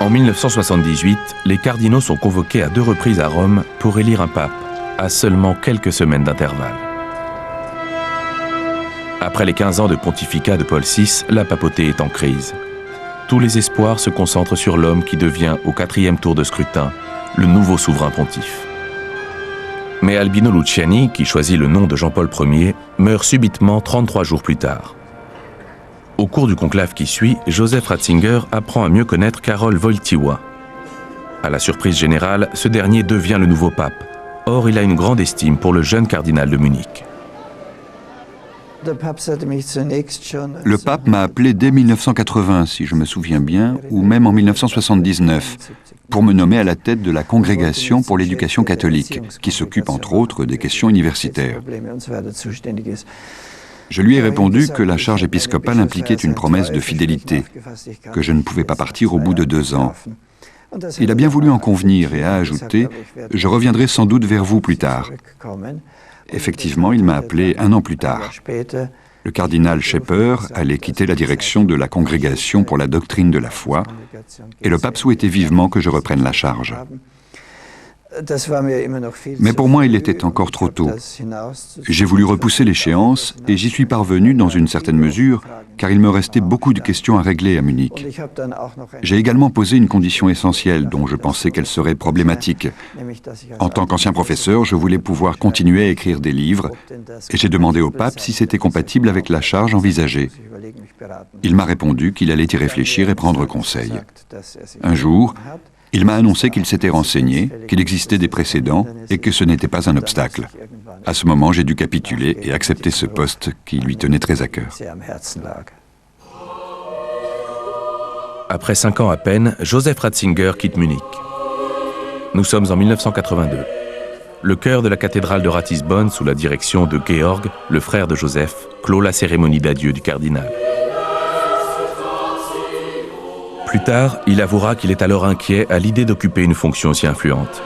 En 1978, les cardinaux sont convoqués à 2 reprises à Rome pour élire un pape, à seulement quelques semaines d'intervalle. Après les 15 ans de pontificat de Paul VI, la papauté est en crise. Tous les espoirs se concentrent sur l'homme qui devient, au 4e tour de scrutin, le nouveau souverain pontife. Mais Albino Luciani, qui choisit le nom de Jean-Paul Ier, meurt subitement 33 jours plus tard. Au cours du conclave qui suit, Joseph Ratzinger apprend à mieux connaître Karol Wojtyła. À la surprise générale, ce dernier devient le nouveau pape. Or, il a une grande estime pour le jeune cardinal de Munich. Le pape m'a appelé dès 1980, si je me souviens bien, ou même en 1979, pour me nommer à la tête de la Congrégation pour l'éducation catholique, qui s'occupe entre autres des questions universitaires. Je lui ai répondu que la charge épiscopale impliquait une promesse de fidélité, que je ne pouvais pas partir au bout de 2 ans. Il a bien voulu en convenir et a ajouté « Je reviendrai sans doute vers vous plus tard ». Effectivement, il m'a appelé 1 an plus tard. Le cardinal Schepper allait quitter la direction de la Congrégation pour la doctrine de la foi, et le pape souhaitait vivement que je reprenne la charge. Mais pour moi, il était encore trop tôt. J'ai voulu repousser l'échéance et j'y suis parvenu dans une certaine mesure, car il me restait beaucoup de questions à régler à Munich. J'ai également posé une condition essentielle dont je pensais qu'elle serait problématique. En tant qu'ancien professeur, je voulais pouvoir continuer à écrire des livres et j'ai demandé au pape si c'était compatible avec la charge envisagée. Il m'a répondu qu'il allait y réfléchir et prendre conseil. Un jour, il m'a annoncé qu'il s'était renseigné, qu'il existait des précédents et que ce n'était pas un obstacle. À ce moment, j'ai dû capituler et accepter ce poste qui lui tenait très à cœur. Après 5 ans à peine, Joseph Ratzinger quitte Munich. Nous sommes en 1982. Le chœur de la cathédrale de Ratisbonne, sous la direction de Georg, le frère de Joseph, clôt la cérémonie d'adieu du cardinal. Plus tard, il avouera qu'il est alors inquiet à l'idée d'occuper une fonction si influente.